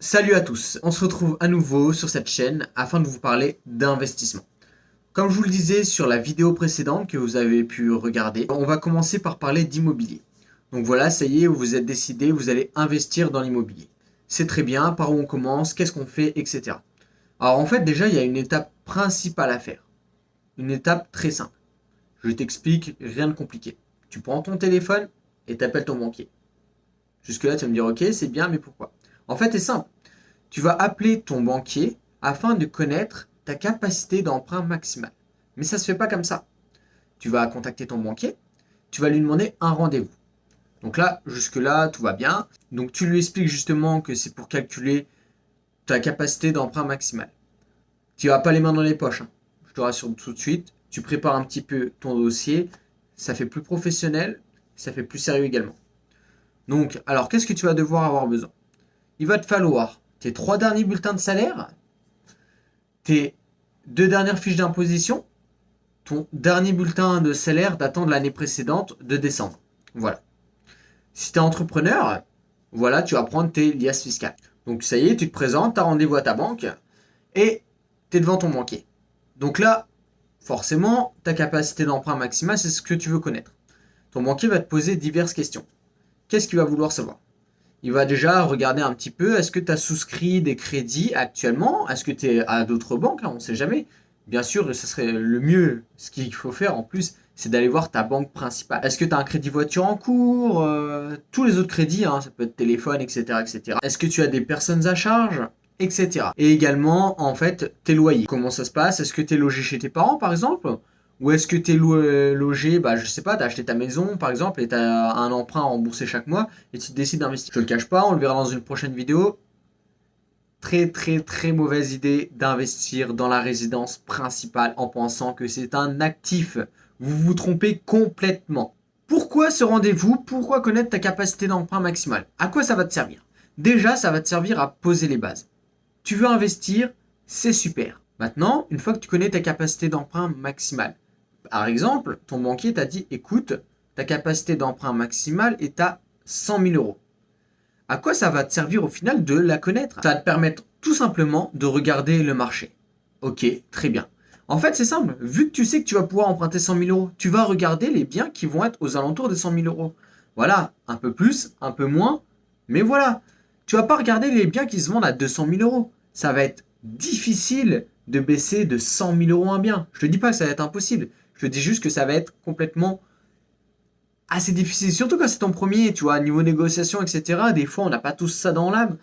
Salut à tous, on se retrouve à nouveau sur cette chaîne afin de vous parler d'investissement. Comme je vous le disais sur la vidéo précédente que vous avez pu regarder, on va commencer par parler d'immobilier. Donc voilà, ça y est, vous êtes décidé, vous allez investir dans l'immobilier. C'est très bien, par où on commence, qu'est-ce qu'on fait, etc. Alors en fait déjà, il y a une étape principale à faire. Une étape très simple. Je t'explique, rien de compliqué. Tu prends ton téléphone et t'appelles ton banquier. Jusque-là, tu vas me dire, ok, c'est bien, mais pourquoi? En fait, c'est simple. Tu vas appeler ton banquier afin de connaître ta capacité d'emprunt maximale. Mais ça ne se fait pas comme ça. Tu vas contacter ton banquier, tu vas lui demander un rendez-vous. Donc là, jusque-là, tout va bien. Donc tu lui expliques justement que c'est pour calculer ta capacité d'emprunt maximale. Tu vas pas les mains dans les poches, hein. Je te rassure tout de suite. Tu prépares un petit peu ton dossier. Ça fait plus professionnel, ça fait plus sérieux également. Donc, alors, qu'est-ce que tu vas devoir avoir besoin? Il va te falloir tes 3 derniers bulletins de salaire, tes 2 dernières fiches d'imposition, ton dernier bulletin de salaire datant de l'année précédente de décembre. Voilà. Si tu es entrepreneur, voilà, tu vas prendre tes liasses fiscales. Donc ça y est, tu te présentes, tu as rendez-vous à ta banque et tu es devant ton banquier. Donc là, forcément, ta capacité d'emprunt maximale, c'est ce que tu veux connaître. Ton banquier va te poser diverses questions. Qu'est-ce qu'il va vouloir savoir? Il va déjà regarder un petit peu, est-ce que tu as souscrit des crédits actuellement? Est-ce que tu es à d'autres banques? On ne sait jamais. Bien sûr, ce serait le mieux. Ce qu'il faut faire en plus, c'est d'aller voir ta banque principale. Est-ce que tu as un crédit voiture en cours? Tous les autres crédits, hein, ça peut être téléphone, etc., etc. Est-ce que tu as des personnes à charge? Etc. Et également, en fait, tes loyers. Comment ça se passe? Est-ce que tu es logé chez tes parents, par exemple? Ou est-ce que tu es logé, je sais pas, tu as acheté ta maison par exemple et tu as un emprunt à rembourser chaque mois et tu décides d'investir. Je te le cache pas, on le verra dans une prochaine vidéo. Très très très mauvaise idée d'investir dans la résidence principale en pensant que c'est un actif. Vous vous trompez complètement. Pourquoi ce rendez-vous? Pourquoi connaître ta capacité d'emprunt maximale? À quoi ça va te servir? Déjà, ça va te servir à poser les bases. Tu veux investir, c'est super. Maintenant, une fois que tu connais ta capacité d'emprunt maximale, par exemple, ton banquier t'a dit, écoute, ta capacité d'emprunt maximale est à 100 000 euros. À quoi ça va te servir au final de la connaître? Ça va te permettre tout simplement de regarder le marché. Ok, très bien. En fait, c'est simple. Vu que tu sais que tu vas pouvoir emprunter 100 000 euros, tu vas regarder les biens qui vont être aux alentours des 100 000 euros. Voilà, un peu plus, un peu moins, mais voilà. Tu vas pas regarder les biens qui se vendent à 200 000 euros. Ça va être difficile de baisser de 100 000 euros un bien. Je te dis pas que ça va être impossible. Je te dis juste que ça va être complètement assez difficile. Surtout quand c'est ton premier, tu vois, niveau négociation, etc. Des fois, on n'a pas tous ça dans l'âme.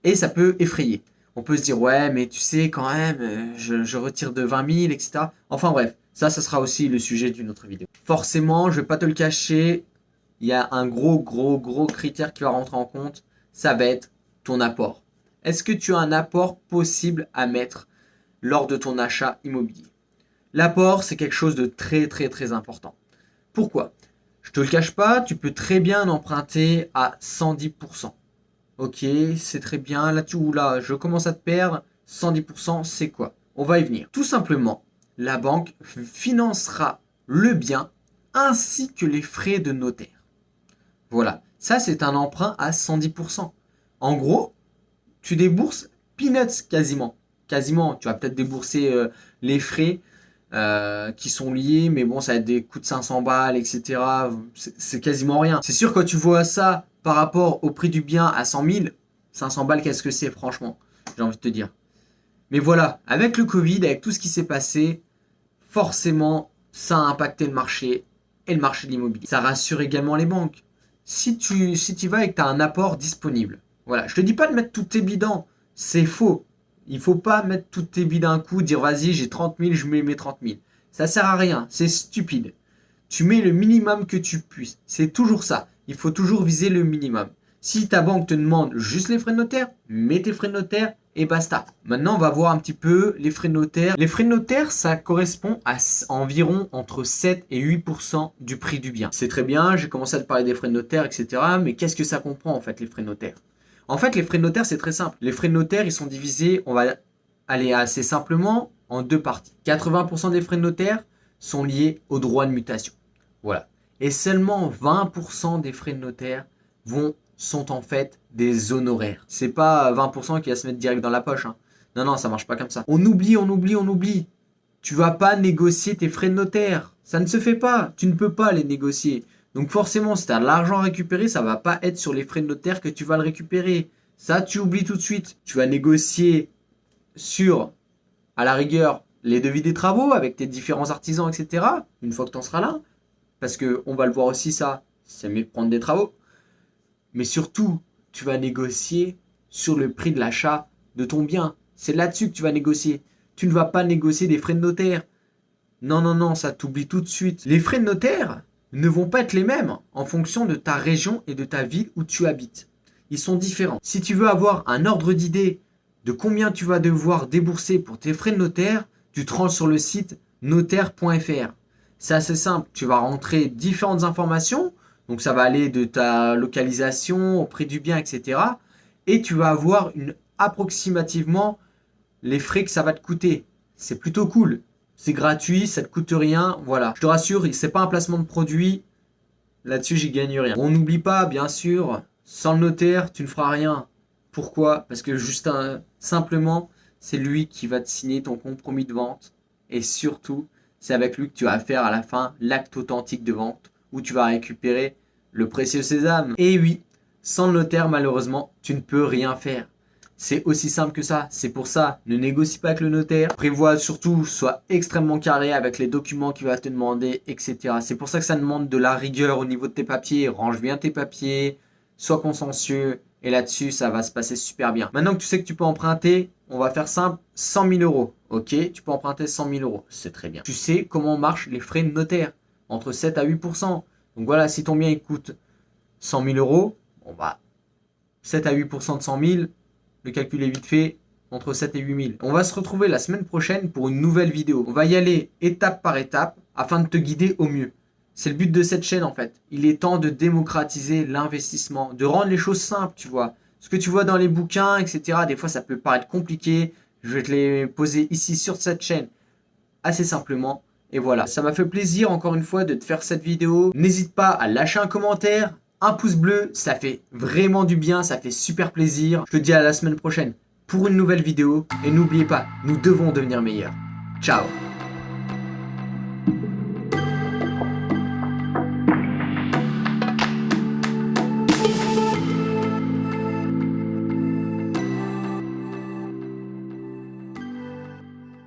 Et ça peut effrayer. On peut se dire, ouais, mais tu sais, quand même, je retire de 20 000, etc. Enfin bref, ça sera aussi le sujet d'une autre vidéo. Forcément, je vais pas te le cacher, il y a un gros critère qui va rentrer en compte. Ça va être ton apport. Est-ce que tu as un apport possible à mettre lors de ton achat immobilier? L'apport, c'est quelque chose de très important. Pourquoi? Je te le cache pas, tu peux très bien emprunter à 110%. Ok, c'est très bien. Là, je commence à te perdre. 110%, c'est quoi? On va y venir. Tout simplement, la banque financera le bien ainsi que les frais de notaire. Voilà, ça c'est un emprunt à 110%. En gros, tu débourses peanuts quasiment. Quasiment, tu vas peut-être débourser les frais qui sont liés, mais bon, ça va être des coûts de 500 balles, etc. C'est quasiment rien. C'est sûr, quand tu vois ça par rapport au prix du bien à 100 000, 500 balles, qu'est-ce que c'est, franchement? J'ai envie de te dire. Mais voilà, avec le Covid, avec tout ce qui s'est passé, forcément, ça a impacté le marché et le marché de l'immobilier. Ça rassure également les banques. Si tu vas et que tu as un apport disponible, voilà, je te dis pas de mettre toutes tes billes dedans, c'est faux. Il faut pas mettre toutes tes billes d'un coup, dire vas-y, j'ai 30 000, je mets mes 30 000. Ça sert à rien, c'est stupide. Tu mets le minimum que tu puisses. C'est toujours ça. Il faut toujours viser le minimum. Si ta banque te demande juste les frais de notaire, mets tes frais de notaire et basta. Maintenant, on va voir un petit peu les frais de notaire. Les frais de notaire, ça correspond à environ entre 7 et 8% du prix du bien. C'est très bien, j'ai commencé à te parler des frais de notaire, etc. Mais qu'est-ce que ça comprend en fait, les frais de notaire? En fait, les frais de notaire, c'est très simple. Les frais de notaire, ils sont divisés, on va aller assez simplement, en 2 parties. 80% des frais de notaire sont liés au droit de mutation. Voilà. Et seulement 20% des frais de notaire vont sont en fait des honoraires. C'est pas 20% qui va se mettre direct dans la poche, hein. Non, non, ça marche pas comme ça. On oublie. Tu vas pas négocier tes frais de notaire. Ça ne se fait pas. Tu ne peux pas les négocier. Donc forcément, si tu as de l'argent à récupérer, ça va pas être sur les frais de notaire que tu vas le récupérer. Ça, tu oublies tout de suite. Tu vas négocier sur, à la rigueur, les devis des travaux avec tes différents artisans, etc. Une fois que tu en seras là. Parce qu'on va le voir aussi ça, c'est mieux de prendre des travaux. Mais surtout, tu vas négocier sur le prix de l'achat de ton bien. C'est là-dessus que tu vas négocier. Tu ne vas pas négocier des frais de notaire. Non, non, non, ça t'oublie tout de suite. Les frais de notaire ne vont pas être les mêmes en fonction de ta région et de ta ville où tu habites. Ils sont différents. Si tu veux avoir un ordre d'idée de combien tu vas devoir débourser pour tes frais de notaire, tu te rends sur le site notaire.fr. C'est assez simple. Tu vas rentrer différentes informations. Donc ça va aller de ta localisation au prix du bien, etc. Et tu vas avoir approximativement les frais que ça va te coûter. C'est plutôt cool. C'est gratuit, ça te coûte rien. Voilà. Je te rassure, c'est pas un placement de produit. Là-dessus, j'y gagne rien. On n'oublie pas, bien sûr, sans le notaire, tu ne feras rien. Pourquoi? Parce que simplement, c'est lui qui va te signer ton compromis de vente. Et surtout, c'est avec lui que tu vas faire à la fin l'acte authentique de vente où tu vas récupérer le précieux sésame. Et oui, sans le notaire, malheureusement, tu ne peux rien faire. C'est aussi simple que ça. C'est pour ça, ne négocie pas avec le notaire. Prévois surtout, sois extrêmement carré avec les documents qu'il va te demander, etc. C'est pour ça que ça demande de la rigueur au niveau de tes papiers. Range bien tes papiers, sois consciencieux. Et là-dessus, ça va se passer super bien. Maintenant que tu sais que tu peux emprunter, on va faire simple, 100 000 euros. Ok, tu peux emprunter 100 000 euros. C'est très bien. Tu sais comment marchent les frais de notaire. Entre 7 à 8%. Donc voilà, si ton bien il coûte 100 000 euros, bon bah, 7 à 8% de 100 000, le calcul est vite fait, entre 7 et 8 000. On va se retrouver la semaine prochaine pour une nouvelle vidéo. On va y aller étape par étape afin de te guider au mieux. C'est le but de cette chaîne en fait. Il est temps de démocratiser l'investissement, de rendre les choses simples, tu vois. Ce que tu vois dans les bouquins, etc., des fois ça peut paraître compliqué. Je vais te les poser ici sur cette chaîne assez simplement. Et voilà, ça m'a fait plaisir encore une fois de te faire cette vidéo. N'hésite pas à lâcher un commentaire, un pouce bleu, ça fait vraiment du bien, ça fait super plaisir. Je te dis à la semaine prochaine pour une nouvelle vidéo. Et n'oubliez pas, nous devons devenir meilleurs. Ciao!